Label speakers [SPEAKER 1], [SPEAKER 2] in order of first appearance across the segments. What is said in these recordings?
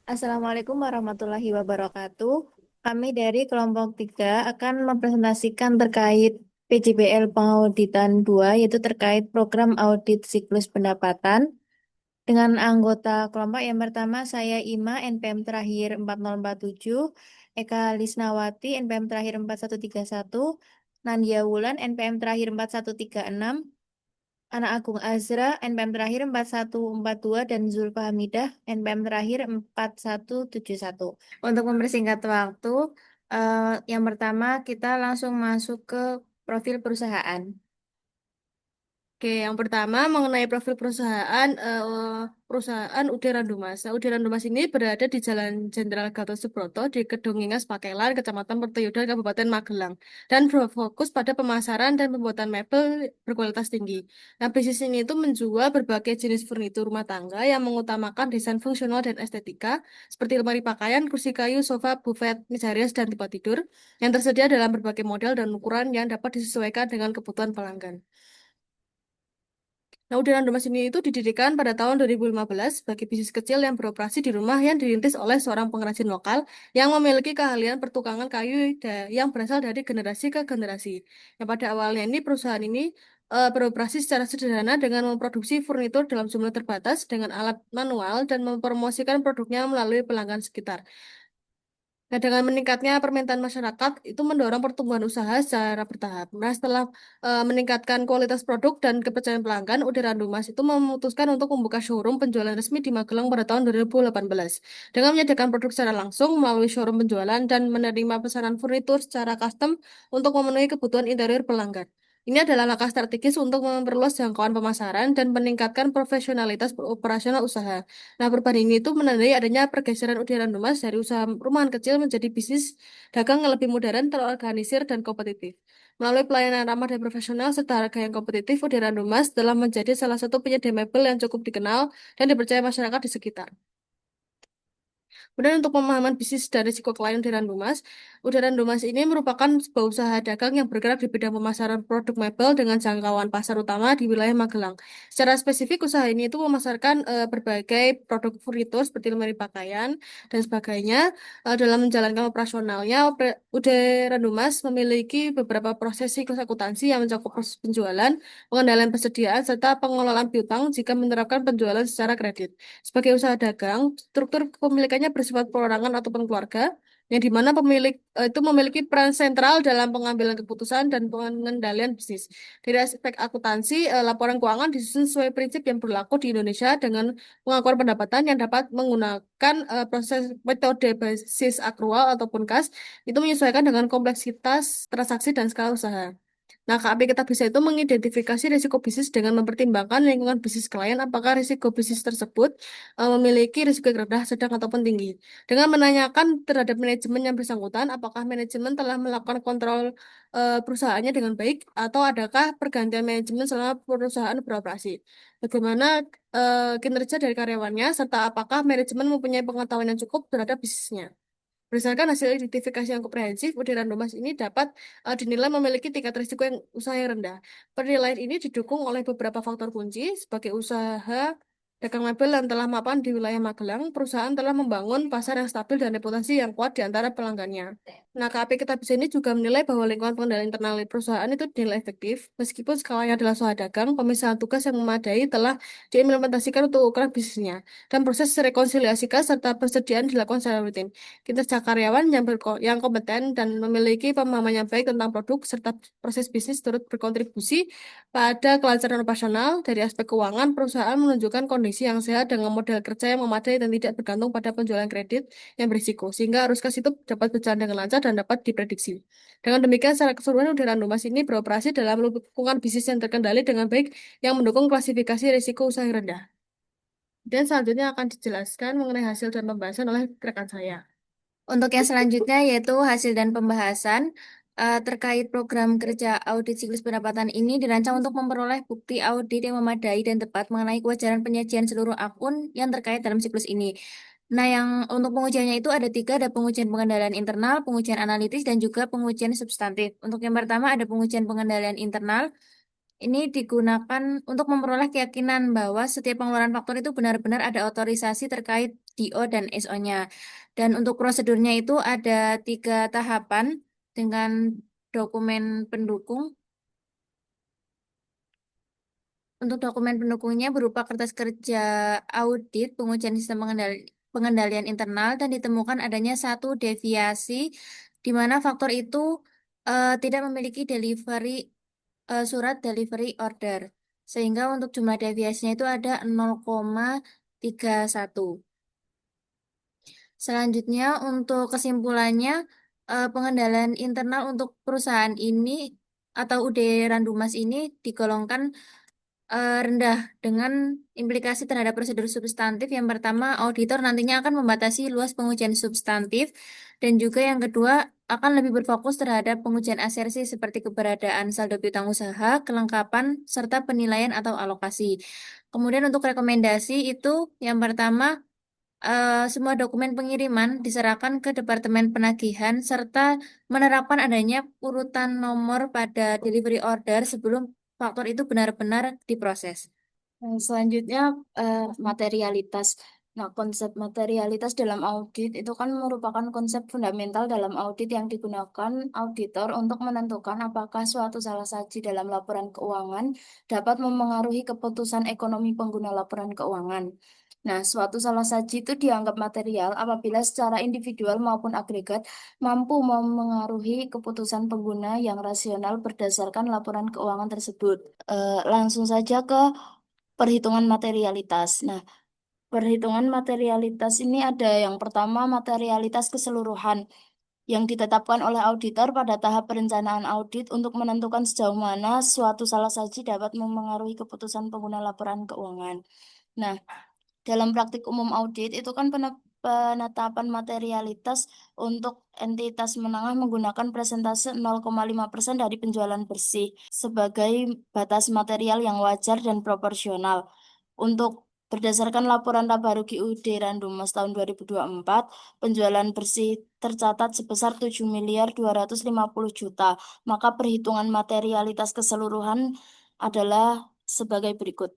[SPEAKER 1] Assalamualaikum warahmatullahi wabarakatuh. Kami dari kelompok 3 akan mempresentasikan terkait PJBL Pengauditan 2, yaitu terkait program audit siklus pendapatan. Dengan anggota kelompok yang pertama saya Ima, NPM terakhir 4047, Eka Lisnawati, NPM terakhir 4131, Nandia Wulan, NPM terakhir 4136, Anak Agung Azra, NPM terakhir 4142 dan Zulfa Hamidah, NPM terakhir 4171. Untuk mempersingkat waktu, yang pertama kita langsung masuk ke profil perusahaan.
[SPEAKER 2] Oke, yang pertama mengenai profil perusahaan, perusahaan UD Randumas. Nah, UD Randumas ini berada di Jalan Jenderal Gatot Subroto di Kedunginggas, Pakelan, Kecamatan Pertuyudan, Kabupaten Magelang, dan berfokus pada pemasaran dan pembuatan mebel berkualitas tinggi. Nah, bisnis ini itu menjual berbagai jenis furnitur rumah tangga yang mengutamakan desain fungsional dan estetika, seperti lemari pakaian, kursi kayu, sofa, buffet, meja rias, dan tempat tidur, yang tersedia dalam berbagai model dan ukuran yang dapat disesuaikan dengan kebutuhan pelanggan. Nah, Udara Domas ini itu didirikan pada tahun 2015 sebagai bisnis kecil yang beroperasi di rumah yang dirintis oleh seorang pengrajin lokal yang memiliki keahlian pertukangan kayu yang berasal dari generasi ke generasi. Yang pada awalnya ini perusahaan ini beroperasi secara sederhana dengan memproduksi furnitur dalam jumlah terbatas dengan alat manual dan mempromosikan produknya melalui pelanggan sekitar. Nah, dengan meningkatnya permintaan masyarakat itu mendorong pertumbuhan usaha secara bertahap. Nah, setelah meningkatkan kualitas produk dan kepercayaan pelanggan, Udara Mas itu memutuskan untuk membuka showroom penjualan resmi di Magelang pada tahun 2018. Dengan menyediakan produk secara langsung melalui showroom penjualan dan menerima pesanan furnitur secara custom untuk memenuhi kebutuhan interior pelanggan. Ini adalah langkah strategis untuk memperluas jangkauan pemasaran dan meningkatkan profesionalitas operasional usaha. Nah, perubahan ini itu menandai adanya pergeseran Udara Mas dari usaha rumahan kecil menjadi bisnis dagang yang lebih modern, terorganisir, dan kompetitif. Melalui pelayanan ramah dan profesional serta harga yang kompetitif, Udara Mas telah menjadi salah satu penyedia mebel yang cukup dikenal dan dipercaya masyarakat di sekitar. Kemudian untuk pemahaman bisnis dan risiko klien Udara Dumas ini merupakan sebuah usaha dagang yang bergerak di bidang pemasaran produk mebel dengan jangkauan pasar utama di wilayah Magelang. Secara spesifik, usaha ini itu memasarkan berbagai produk furnitur seperti lemari pakaian dan sebagainya. Dalam menjalankan operasionalnya, Udara Dumas memiliki beberapa proses siklus akuntansi yang mencakup proses penjualan, pengendalian persediaan, serta pengelolaan piutang jika menerapkan penjualan secara kredit. Sebagai usaha dagang, struktur kepemilikannya bersifat perorangan ataupun keluarga, yang di mana pemilik itu memiliki peran sentral dalam pengambilan keputusan dan pengendalian bisnis. Dari aspek akuntansi, laporan keuangan disusun sesuai prinsip yang berlaku di Indonesia dengan pengakuan pendapatan yang dapat menggunakan proses metode basis akrual ataupun kas, itu menyesuaikan dengan kompleksitas transaksi dan skala usaha. Nah, KAP kita bisa itu mengidentifikasi risiko bisnis dengan mempertimbangkan lingkungan bisnis klien, apakah risiko bisnis tersebut memiliki risiko yang rendah, sedang, ataupun tinggi. Dengan menanyakan terhadap manajemen yang bersangkutan, apakah manajemen telah melakukan kontrol perusahaannya dengan baik, atau adakah pergantian manajemen selama perusahaan beroperasi. Bagaimana kinerja dari karyawannya, serta apakah manajemen mempunyai pengetahuan yang cukup terhadap bisnisnya. Berdasarkan hasil identifikasi yang komprehensif, Udiran Domas ini dapat dinilai memiliki tingkat risiko yang usaha yang rendah. Penilaian ini didukung oleh beberapa faktor kunci sebagai usaha dagang mebel yang telah mapan di wilayah Magelang, perusahaan telah membangun pasar yang stabil dan reputasi yang kuat di antara pelanggannya. Nah, KAP Kitabisa ini juga menilai bahwa lingkungan pengendalian internal perusahaan itu dinilai efektif, meskipun skalanya adalah usaha dagang, pemisahan tugas yang memadai telah diimplementasikan untuk ukuran bisnisnya, dan proses rekonsiliasikan serta persediaan dilakukan secara rutin. Kinerja karyawan yang kompeten dan memiliki pemahaman yang baik tentang produk serta proses bisnis turut berkontribusi pada kelancaran operasional. Dari aspek keuangan, perusahaan menunjukkan kondisi yang sehat dengan modal kerja yang memadai dan tidak bergantung pada penjualan kredit yang berisiko, sehingga arus kas itu dapat berjalan dengan lancar dan dapat diprediksi. Dengan demikian, secara keseluruhan Udara Numas ini beroperasi dalam lingkungan bisnis yang terkendali dengan baik yang mendukung klasifikasi risiko usaha yang rendah. Dan selanjutnya akan dijelaskan mengenai hasil dan pembahasan oleh rekan saya.
[SPEAKER 1] Untuk yang selanjutnya yaitu hasil dan pembahasan terkait program kerja audit siklus pendapatan ini dirancang untuk memperoleh bukti audit yang memadai dan tepat mengenai kewajaran penyajian seluruh akun yang terkait dalam siklus ini. Nah, yang untuk pengujiannya itu ada tiga, ada pengujian pengendalian internal, pengujian analitis, dan juga pengujian substantif. Untuk yang pertama ada pengujian pengendalian internal. Ini digunakan untuk memperoleh keyakinan bahwa setiap pengeluaran faktur itu benar-benar ada otorisasi terkait DO dan SO-nya. Dan untuk prosedurnya itu ada 3 tahapan dengan dokumen pendukung. Untuk dokumen pendukungnya berupa kertas kerja audit pengujian sistem pengendalian internal dan ditemukan adanya satu deviasi di mana faktor itu tidak memiliki surat delivery order. Sehingga untuk jumlah deviasinya itu ada 0,31. Selanjutnya untuk kesimpulannya pengendalian internal untuk perusahaan ini atau UD Randumas ini digolongkan rendah dengan implikasi terhadap prosedur substantif. Yang pertama, auditor nantinya akan membatasi luas pengujian substantif dan juga yang kedua akan lebih berfokus terhadap pengujian asersi seperti keberadaan saldo piutang usaha, kelengkapan, serta penilaian atau alokasi. Kemudian untuk rekomendasi itu yang pertama semua dokumen pengiriman diserahkan ke Departemen Penagihan serta menerapkan adanya urutan nomor pada delivery order sebelum faktor itu benar-benar diproses. Selanjutnya materialitas. Nah, konsep materialitas dalam audit itu kan merupakan konsep fundamental dalam audit yang digunakan auditor untuk menentukan apakah suatu salah saji dalam laporan keuangan dapat memengaruhi keputusan ekonomi pengguna laporan keuangan. Nah, suatu salah saji itu dianggap material apabila secara individual maupun agregat mampu memengaruhi keputusan pengguna yang rasional berdasarkan laporan keuangan tersebut. Langsung saja ke perhitungan materialitas. Nah, perhitungan materialitas ini ada yang pertama materialitas keseluruhan yang ditetapkan oleh auditor pada tahap perencanaan audit untuk menentukan sejauh mana suatu salah saji dapat memengaruhi keputusan pengguna laporan keuangan. Nah, dalam praktik umum audit itu kan penetapan materialitas untuk entitas menengah menggunakan persentase 0,5% dari penjualan bersih sebagai batas material yang wajar dan proporsional. Untuk berdasarkan laporan laba rugi UD Randumas tahun 2024, penjualan bersih tercatat sebesar 7.250.000.000. Maka perhitungan materialitas keseluruhan adalah sebagai berikut.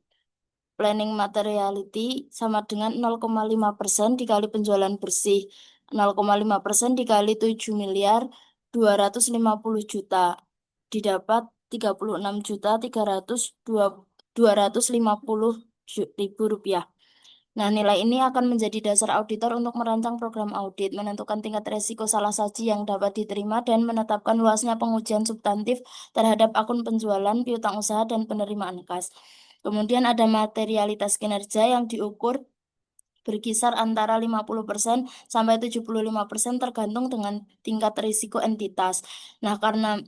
[SPEAKER 1] Planning materiality sama dengan 0,5% dikali penjualan bersih. 0,5% dikali 7.250.000.000. Didapat 36.300.250.000 rupiah. Nah, nilai ini akan menjadi dasar auditor untuk merancang program audit, menentukan tingkat resiko salah saji yang dapat diterima, dan menetapkan luasnya pengujian substantif terhadap akun penjualan, piutang usaha, dan penerimaan kas. Kemudian ada materialitas kinerja yang diukur berkisar antara 50% sampai 75% tergantung dengan tingkat risiko entitas. Nah, karena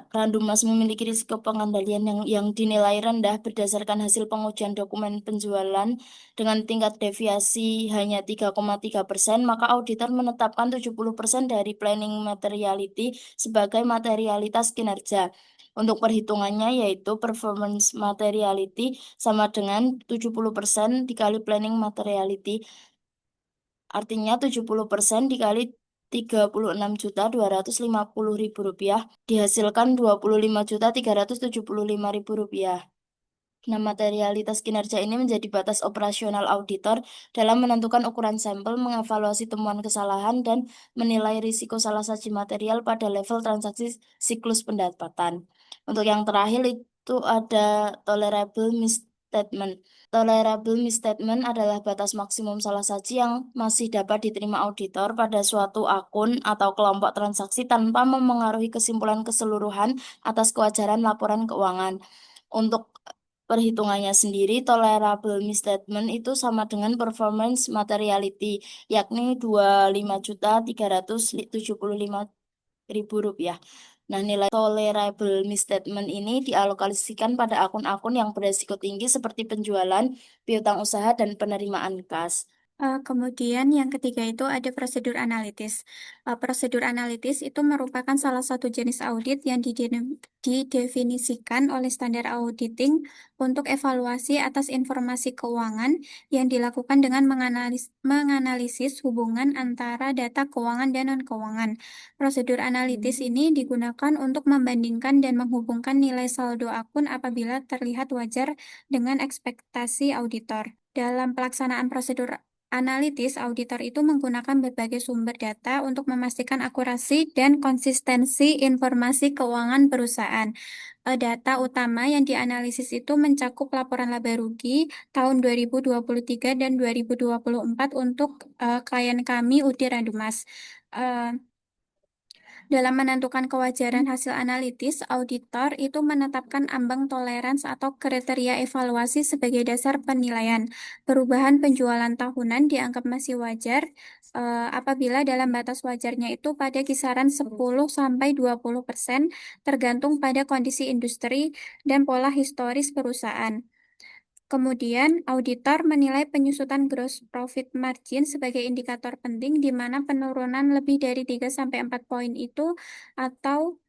[SPEAKER 1] Randumas memiliki risiko pengendalian yang dinilai rendah berdasarkan hasil pengujian dokumen penjualan dengan tingkat deviasi hanya 3,3%, maka auditor menetapkan 70% dari planning materiality sebagai materialitas kinerja. Untuk perhitungannya yaitu performance materiality sama dengan 70% dikali planning materiality. Artinya 70% dikali 36.250.000 rupiah dihasilkan 25.375.000 rupiah. Nah, materialitas kinerja ini menjadi batas operasional auditor dalam menentukan ukuran sampel, mengevaluasi temuan kesalahan, dan menilai risiko salah saji material pada level transaksi siklus pendapatan. Untuk yang terakhir itu ada tolerable misstatement. Tolerable misstatement adalah batas maksimum salah saji yang masih dapat diterima auditor pada suatu akun atau kelompok transaksi tanpa memengaruhi kesimpulan keseluruhan atas kewajaran laporan keuangan. Untuk perhitungannya sendiri, tolerable misstatement itu sama dengan performance materiality, yakni 25.375.000 rupiah. Nah, nilai tolerable misstatement ini dialokasikan pada akun-akun yang beresiko tinggi seperti penjualan, piutang usaha, dan penerimaan kas.
[SPEAKER 3] Kemudian yang ketiga itu ada prosedur analitis. Prosedur analitis itu merupakan salah satu jenis audit yang didefinisikan oleh standar auditing untuk evaluasi atas informasi keuangan yang dilakukan dengan menganalisis hubungan antara data keuangan dan non-keuangan. Prosedur analitis ini digunakan untuk membandingkan dan menghubungkan nilai saldo akun apabila terlihat wajar dengan ekspektasi auditor. Dalam pelaksanaan prosedur analitis, auditor itu menggunakan berbagai sumber data untuk memastikan akurasi dan konsistensi informasi keuangan perusahaan. Data utama yang dianalisis itu mencakup laporan laba rugi tahun 2023 dan 2024 untuk klien kami UD Randumas. Eh, dalam menentukan kewajaran hasil analitis, auditor itu menetapkan ambang toleransi atau kriteria evaluasi sebagai dasar penilaian. Perubahan penjualan tahunan dianggap masih wajar apabila dalam batas wajarnya itu pada kisaran 10 sampai 20% tergantung pada kondisi industri dan pola historis perusahaan. Kemudian, auditor menilai penyusutan gross profit margin sebagai indikator penting di mana penurunan lebih dari 3-4 poin itu atau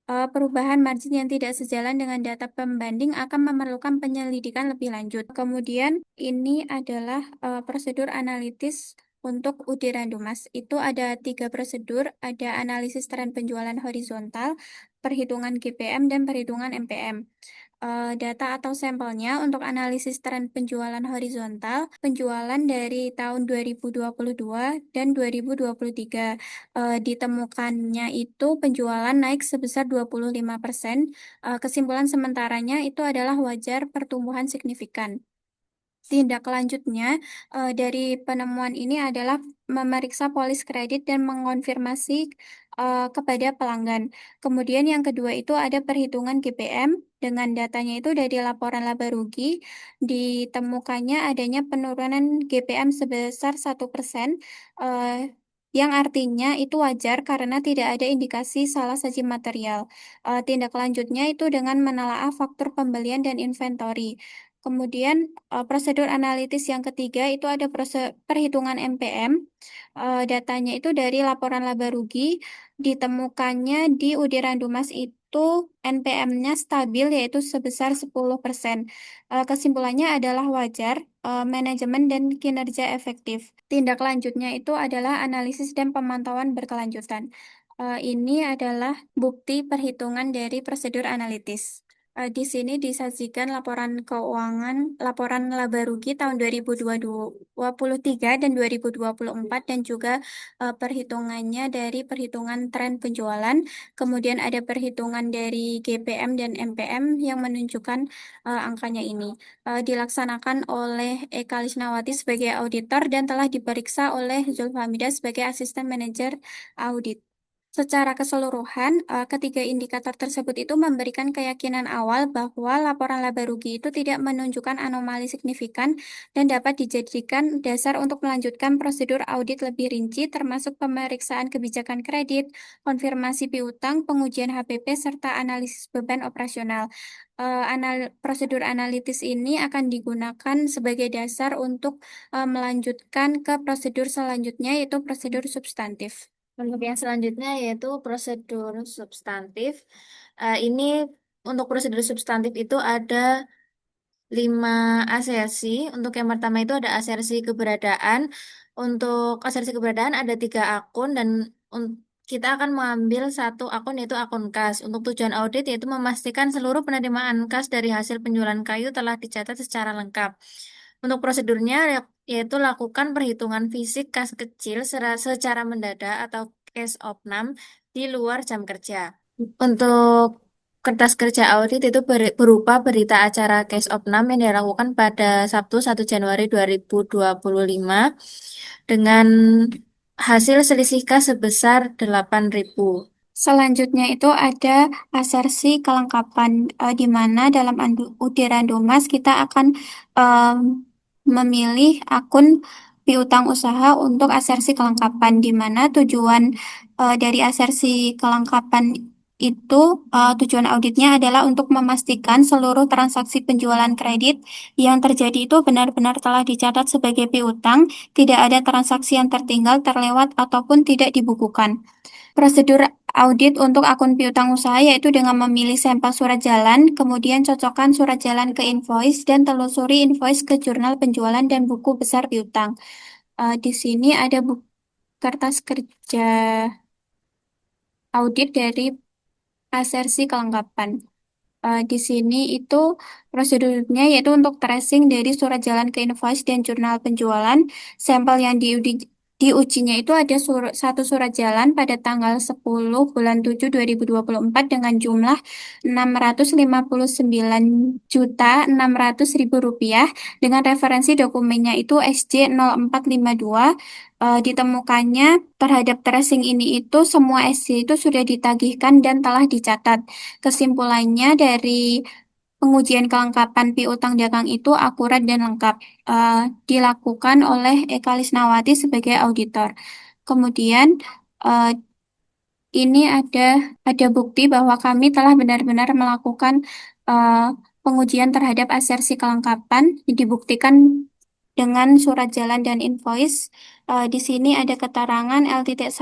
[SPEAKER 3] perubahan margin yang tidak sejalan dengan data pembanding akan memerlukan penyelidikan lebih lanjut. Kemudian, ini adalah prosedur analitis untuk UD Randomas. Itu ada 3 prosedur, ada analisis tren penjualan horizontal, perhitungan GPM, dan perhitungan MPM. Data atau sampelnya untuk analisis tren penjualan horizontal, penjualan dari tahun 2022 dan 2023. Ditemukannya itu penjualan naik sebesar 25%. Kesimpulan sementaranya itu adalah wajar pertumbuhan signifikan. Tindak lanjutnya dari penemuan ini adalah memeriksa polis kredit dan mengonfirmasi kepada pelanggan. Kemudian yang kedua itu ada perhitungan GPM dengan datanya itu dari laporan laba rugi ditemukannya adanya penurunan GPM sebesar 1%, yang artinya itu wajar karena tidak ada indikasi salah saji material. Tindak lanjutnya itu dengan menelaah faktur pembelian dan inventory. Kemudian prosedur analitis yang ketiga itu ada perhitungan MPM. Datanya itu dari laporan laba rugi ditemukannya di UD Randumas itu NPM-nya stabil yaitu sebesar 10%. Kesimpulannya adalah wajar, manajemen dan kinerja efektif. Tindak lanjutnya itu adalah analisis dan pemantauan berkelanjutan. Ini adalah bukti perhitungan dari prosedur analitis. Di sini disajikan laporan keuangan, laporan laba rugi tahun 2023 dan 2024 dan juga perhitungannya dari perhitungan tren penjualan. Kemudian ada perhitungan dari GPM dan MPM yang menunjukkan angkanya ini. Dilaksanakan oleh Eka Lisnawati sebagai auditor dan telah diperiksa oleh Zulfamida sebagai asisten manajer audit. Secara keseluruhan, ketiga indikator tersebut itu memberikan keyakinan awal bahwa laporan laba rugi itu tidak menunjukkan anomali signifikan dan dapat dijadikan dasar untuk melanjutkan prosedur audit lebih rinci, termasuk pemeriksaan kebijakan kredit, konfirmasi piutang, pengujian HPP, serta analisis beban operasional. Prosedur analitis ini akan digunakan sebagai dasar untuk melanjutkan ke prosedur selanjutnya, yaitu prosedur substantif.
[SPEAKER 1] Untuk yang selanjutnya yaitu prosedur substantif. Ini untuk prosedur substantif itu ada 5 asersi. Untuk yang pertama itu ada asersi keberadaan. Untuk asersi keberadaan ada 3 akun dan kita akan mengambil satu akun yaitu akun kas. Untuk tujuan audit yaitu memastikan seluruh penerimaan kas dari hasil penjualan kayu telah dicatat secara lengkap. Untuk prosedurnya yaitu lakukan perhitungan fisik kas kecil secara mendadak atau cash opnam di luar jam kerja. Untuk kertas kerja audit itu berupa berita acara case opnam yang dilakukan pada Sabtu 1 Januari 2025 dengan hasil selisih kas sebesar 8.000.
[SPEAKER 3] Selanjutnya itu ada asersi kelengkapan, di mana dalam UD Randomas kita akan em, memilih akun piutang usaha untuk asersi kelengkapan, di mana tujuan dari asersi kelengkapan itu tujuan auditnya adalah untuk memastikan seluruh transaksi penjualan kredit yang terjadi itu benar-benar telah dicatat sebagai piutang, tidak ada transaksi yang tertinggal, terlewat, ataupun tidak dibukukan. Prosedur audit untuk akun piutang usaha yaitu dengan memilih sampel surat jalan, kemudian cocokkan surat jalan ke invoice, dan telusuri invoice ke jurnal penjualan dan buku besar piutang. Di sini ada kertas kerja audit dari asersi kelengkapan. Di sini itu prosedurnya yaitu untuk tracing dari surat jalan ke invoice dan jurnal penjualan. Sampel yang diujinya itu ada satu surat jalan pada tanggal 10 bulan 7 2024 dengan jumlah 659.600.000 rupiah dengan referensi dokumennya itu SJ0452. Ditemukannya terhadap tracing ini itu semua SJ itu sudah ditagihkan dan telah dicatat. Kesimpulannya dari pengujian kelengkapan piutang dagang itu akurat dan lengkap, eh, dilakukan oleh Eka Lisnawati sebagai auditor. Kemudian eh, ini ada bukti bahwa kami telah benar-benar melakukan eh, pengujian terhadap asersi kelengkapan, dibuktikan dengan surat jalan dan invoice. Di sini ada keterangan L.1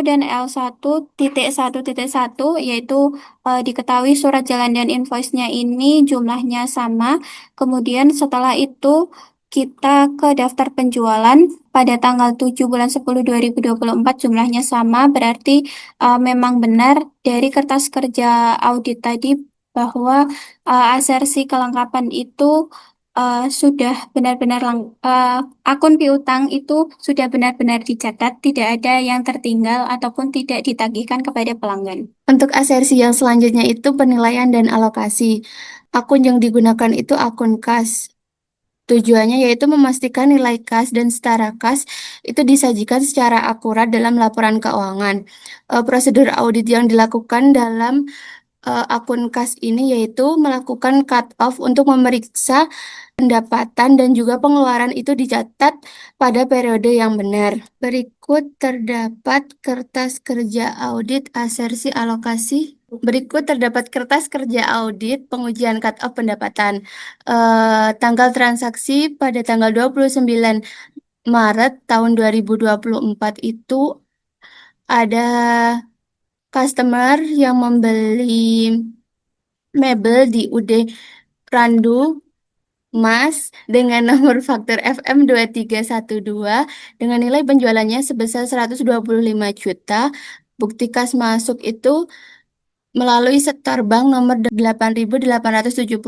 [SPEAKER 3] dan L1.1.1, yaitu diketahui surat jalan dan invoice-nya ini jumlahnya sama. Kemudian setelah itu kita ke daftar penjualan pada tanggal 7 bulan 10 2024 jumlahnya sama, berarti memang benar dari kertas kerja audit tadi bahwa asersi kelengkapan itu sudah benar-benar akun piutang itu sudah benar-benar dicatat, tidak ada yang tertinggal ataupun tidak ditagihkan kepada pelanggan.
[SPEAKER 1] Untuk asersi yang selanjutnya itu penilaian dan alokasi. Akun yang digunakan itu akun kas. Tujuannya yaitu memastikan nilai kas dan setara kas itu disajikan secara akurat dalam laporan keuangan. Prosedur audit yang dilakukan dalam akun kas ini yaitu melakukan cut-off untuk memeriksa pendapatan dan juga pengeluaran itu dicatat pada periode yang benar. Berikut terdapat kertas kerja audit asersi alokasi. Berikut terdapat kertas kerja audit pengujian cut-off pendapatan. Tanggal transaksi pada tanggal 29 Maret tahun 2024 itu ada customer yang membeli mebel di UD Randu Mas dengan nomor faktur FM2312 dengan nilai penjualannya sebesar 125 juta. Bukti kas masuk itu melalui setor bank nomor 8.871.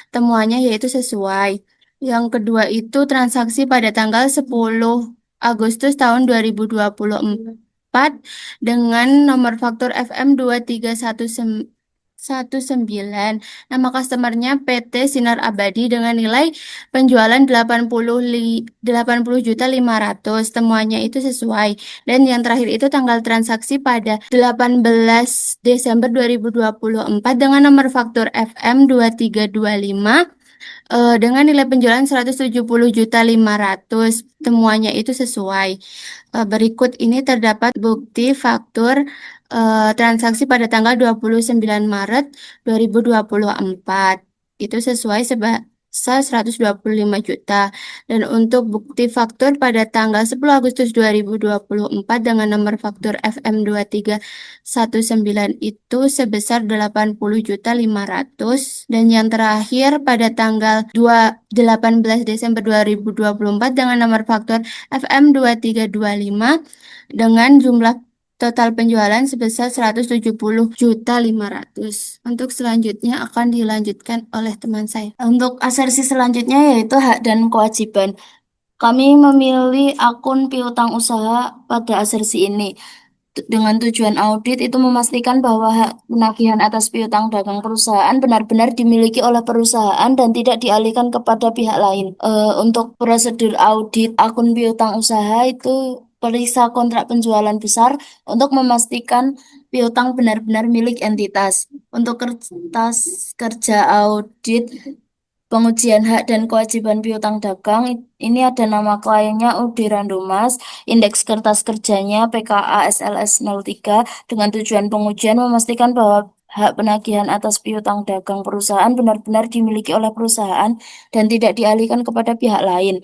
[SPEAKER 1] Temuannya yaitu sesuai. Yang kedua itu transaksi pada tanggal 10 Agustus tahun 2024 dengan nomor faktur FM2319. Nama customernya PT Sinar Abadi dengan nilai penjualan 80.500. Temuannya itu sesuai. Dan yang terakhir itu tanggal transaksi pada 18 Desember 2024 dengan nomor faktur FM2325 dengan nilai penjualan 170.500. Temuannya itu sesuai. Berikut ini terdapat bukti faktur transaksi pada tanggal 29 Maret 2024. Itu sesuai sebesar 125 juta. Dan untuk bukti faktur pada tanggal 10 Agustus 2024 dengan nomor faktur FM2319 itu sebesar 80.500. Dan yang terakhir pada tanggal 18 Desember 2024 dengan nomor faktur FM2325 dengan jumlah total penjualan sebesar 170.500. Untuk selanjutnya akan dilanjutkan oleh teman saya. Untuk asersi selanjutnya yaitu hak dan kewajiban. Kami memilih akun piutang usaha pada asersi ini. Dengan tujuan audit itu memastikan bahwa hak penagihan atas piutang dagang perusahaan benar-benar dimiliki oleh perusahaan dan tidak dialihkan kepada pihak lain. Untuk prosedur audit akun piutang usaha itu periksa kontrak penjualan besar untuk memastikan piutang benar-benar milik entitas. Untuk kertas kerja audit pengujian hak dan kewajiban piutang dagang, ini ada nama kliennya UD Randomas, indeks kertas kerjanya PKA SLS 03 dengan tujuan pengujian memastikan bahwa hak penagihan atas piutang dagang perusahaan benar-benar dimiliki oleh perusahaan dan tidak dialihkan kepada pihak lain.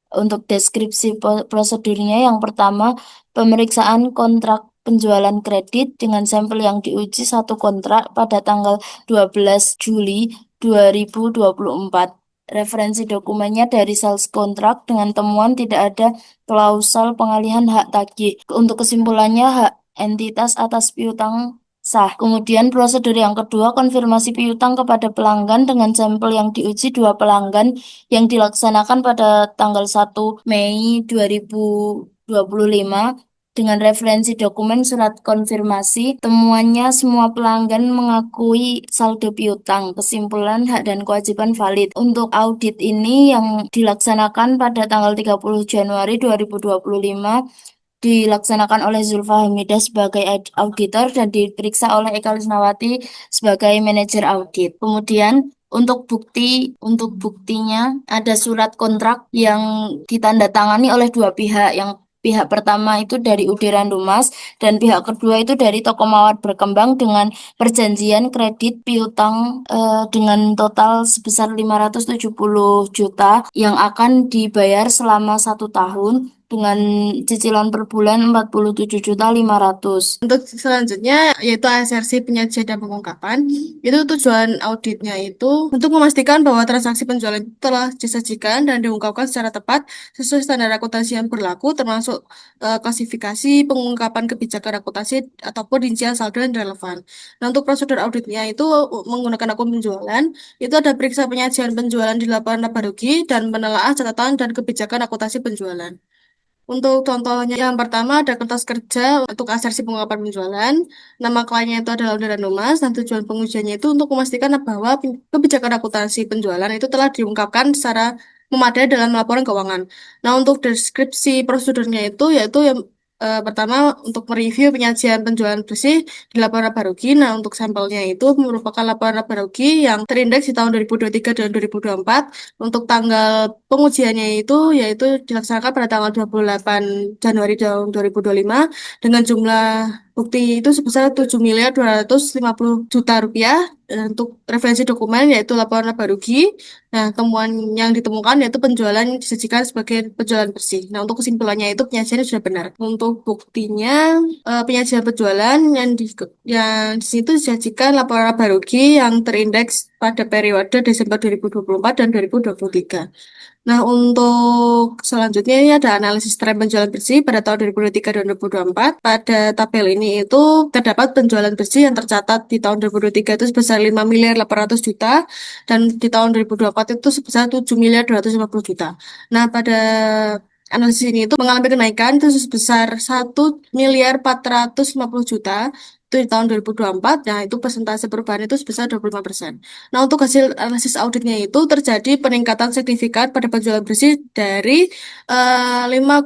[SPEAKER 1] Untuk deskripsi prosedurnya yang pertama, pemeriksaan kontrak penjualan kredit dengan sampel yang diuji satu kontrak pada tanggal 12 Juli 2024. Referensi dokumennya dari sales kontrak dengan temuan tidak ada klausal pengalihan hak tagih. Untuk kesimpulannya, hak entitas atas piutang sah. Kemudian prosedur yang kedua, konfirmasi piutang kepada pelanggan dengan sampel yang diuji 2 pelanggan yang dilaksanakan pada tanggal 1 Mei 2025 dengan referensi dokumen surat konfirmasi. Temuannya semua pelanggan mengakui saldo piutang, kesimpulan hak dan kewajiban valid. Untuk audit ini yang dilaksanakan pada tanggal 30 Januari 2025 dilaksanakan oleh Zulfa Hamidah sebagai auditor dan diperiksa oleh Eka Lisnawati sebagai manajer audit. Kemudian untuk buktinya ada surat kontrak yang ditandatangani oleh 2 pihak. Yang pihak pertama itu dari UD Randumas dan pihak kedua itu dari Toko Mawar Berkembang dengan perjanjian kredit piutang dengan total sebesar 570 juta yang akan dibayar selama 1 tahun dengan cicilan per bulan 47.500.000.
[SPEAKER 2] Untuk selanjutnya yaitu asersi penyajian dan pengungkapan. Itu tujuan auditnya itu untuk memastikan bahwa transaksi penjualan itu telah disajikan dan diungkapkan secara tepat sesuai standar akuntansi yang berlaku termasuk klasifikasi, pengungkapan kebijakan akuntansi ataupun rincian saldo yang relevan. Nah, untuk prosedur auditnya itu menggunakan akun penjualan, itu ada periksa penyajian penjualan di laporan laba rugi dan menelaah catatan dan kebijakan akuntansi penjualan. Untuk contohnya yang pertama ada kertas kerja untuk asersi pengungkapan penjualan. Nama kliennya itu adalah Udara Numas dan tujuan pengujiannya itu untuk memastikan bahwa kebijakan akuntansi penjualan itu telah diungkapkan secara memadai dalam laporan keuangan. Nah, untuk deskripsi prosedurnya itu yaitu yang pertama untuk mereview penyajian penjualan bersih di laporan laba rugi. Nah, untuk sampelnya itu merupakan laporan laba rugi yang terindeks di tahun 2023 dan 2024. Untuk tanggal pengujiannya itu yaitu dilaksanakan pada tanggal 28 Januari tahun 2025 dengan jumlah bukti itu sebesar 7.250.000.000 rupiah. Dan untuk referensi dokumen yaitu laporan laba rugi. Nah, temuan yang ditemukan yaitu penjualan disajikan sebagai penjualan bersih. Nah, untuk kesimpulannya itu penyajiannya sudah benar. Untuk buktinya penyajian penjualan yang di situ disajikan laporan laba rugi yang terindeks pada periode Desember 2024 dan 2023. Nah, untuk selanjutnya ini ada analisis tren penjualan bersih pada tahun 2023 dan 2024. Pada tabel ini itu terdapat penjualan bersih yang tercatat di tahun 2023 itu sebesar 5.800.000.000 dan di tahun 2024 itu sebesar 7.250.000.000. Nah, pada analisis ini itu mengalami kenaikan itu sebesar 1.450.000.000 itu di tahun 2024. Nah, itu persentase perubahan itu sebesar 25%. Nah, untuk hasil analisis auditnya itu terjadi peningkatan signifikan pada penjualan bersih dari 5,8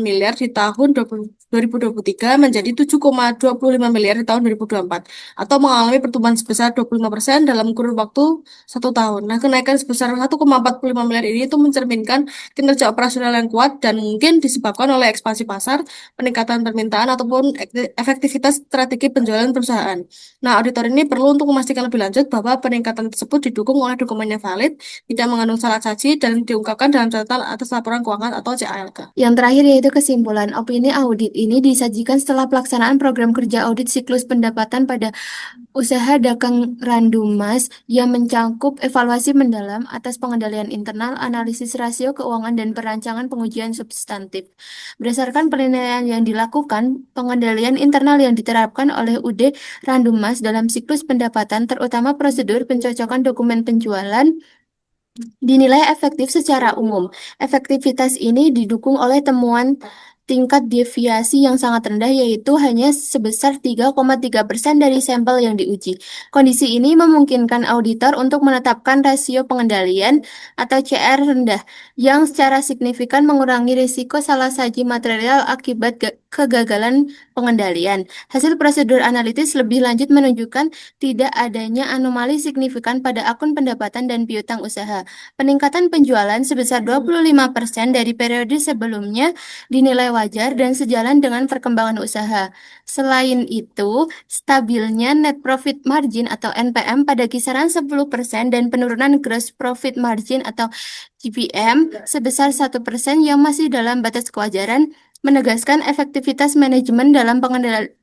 [SPEAKER 2] miliar di tahun 2023 menjadi 7,25 miliar di tahun 2024 atau mengalami pertumbuhan sebesar 25% dalam kurun waktu 1 tahun. Nah, kenaikan sebesar 1,45 miliar ini itu mencerminkan kinerja operasional yang kuat dan mungkin disebabkan oleh ekspansi pasar, peningkatan permintaan ataupun efektivitas strategi penjualan perusahaan. Nah, auditor ini perlu untuk memastikan lebih lanjut bahwa peningkatan tersebut didukung oleh dokumen yang valid, tidak mengandung salah saji, dan diungkapkan dalam catatan atas laporan keuangan atau CALK.
[SPEAKER 1] Yang terakhir yaitu kesimpulan. Opini audit ini disajikan setelah pelaksanaan program kerja audit siklus pendapatan pada usaha dagang Randumas yang mencakup evaluasi mendalam atas pengendalian internal, analisis rasio keuangan, dan perancangan pengujian substantif. Berdasarkan penilaian yang dilakukan, pengendalian internal yang diterapkan oleh UD Randumas dalam siklus pendapatan, terutama prosedur pencocokan dokumen penjualan, dinilai efektif secara umum. Efektivitas ini didukung oleh temuan tingkat deviasi yang sangat rendah yaitu hanya sebesar 3,3% dari sampel yang diuji. Kondisi ini memungkinkan auditor untuk menetapkan rasio pengendalian atau CR rendah yang secara signifikan mengurangi risiko salah saji material akibat kegagalan pengendalian. Hasil prosedur analitis lebih lanjut menunjukkan tidak adanya anomali signifikan pada akun pendapatan dan piutang usaha. Peningkatan penjualan sebesar 25% dari periode sebelumnya dinilai wajar dan sejalan dengan perkembangan usaha. Selain itu, stabilnya net profit margin atau NPM pada kisaran 10% dan penurunan gross profit margin atau GPM sebesar 1% yang masih dalam batas kewajaran menegaskan efektivitas manajemen dalam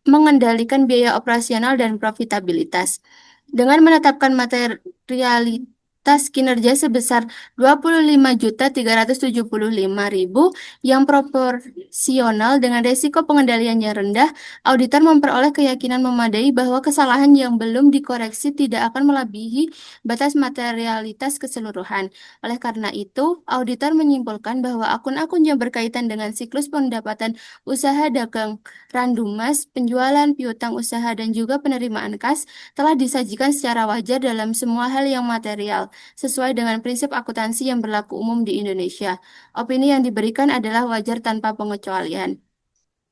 [SPEAKER 1] mengendalikan biaya operasional dan profitabilitas. Dengan menetapkan materialitas
[SPEAKER 4] atas kinerja sebesar 25.375.000 yang proporsional dengan risiko pengendalian yang rendah, auditor memperoleh keyakinan memadai bahwa kesalahan yang belum dikoreksi tidak akan melebihi batas materialitas keseluruhan. Oleh karena itu, auditor menyimpulkan bahwa akun-akun yang berkaitan dengan siklus pendapatan usaha dagang Randumas, penjualan, piutang usaha, dan juga penerimaan kas telah disajikan secara wajar dalam semua hal yang material, sesuai dengan prinsip akuntansi yang berlaku umum di Indonesia. Opini yang diberikan adalah wajar tanpa pengecualian.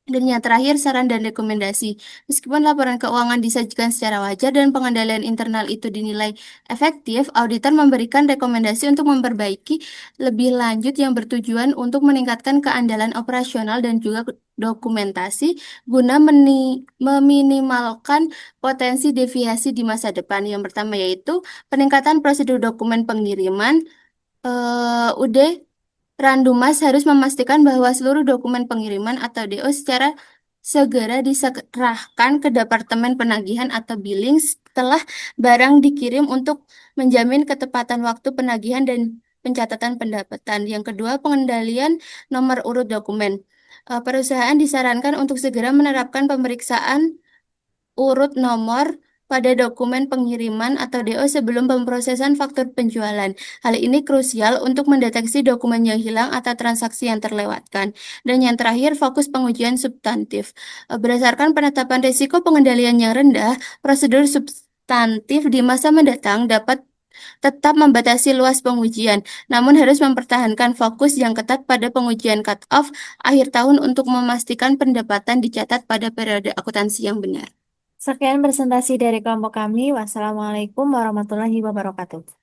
[SPEAKER 4] Dan yang terakhir, saran dan rekomendasi. Meskipun laporan keuangan disajikan secara wajar dan pengendalian internal itu dinilai efektif, auditor memberikan rekomendasi untuk memperbaiki lebih lanjut yang bertujuan untuk meningkatkan keandalan operasional dan juga dokumentasi guna meminimalkan potensi deviasi di masa depan. Yang pertama yaitu peningkatan prosedur dokumen pengiriman. UD Randumas harus memastikan bahwa seluruh dokumen pengiriman atau DO secara segera diserahkan ke Departemen Penagihan atau Billing setelah barang dikirim untuk menjamin ketepatan waktu penagihan dan pencatatan pendapatan. Yang kedua, pengendalian nomor urut dokumen. Perusahaan disarankan untuk segera menerapkan pemeriksaan urut nomor pada dokumen pengiriman atau DO sebelum pemrosesan faktur penjualan. Hal ini krusial untuk mendeteksi dokumen yang hilang atau transaksi yang terlewatkan. Dan yang terakhir, fokus pengujian substantif. Berdasarkan penetapan risiko pengendalian yang rendah, prosedur substantif di masa mendatang dapat tetap membatasi luas pengujian, namun harus mempertahankan fokus yang ketat pada pengujian cut-off akhir tahun untuk memastikan pendapatan dicatat pada periode akuntansi yang benar.
[SPEAKER 1] Sekian presentasi dari kelompok kami. Wassalamualaikum warahmatullahi wabarakatuh.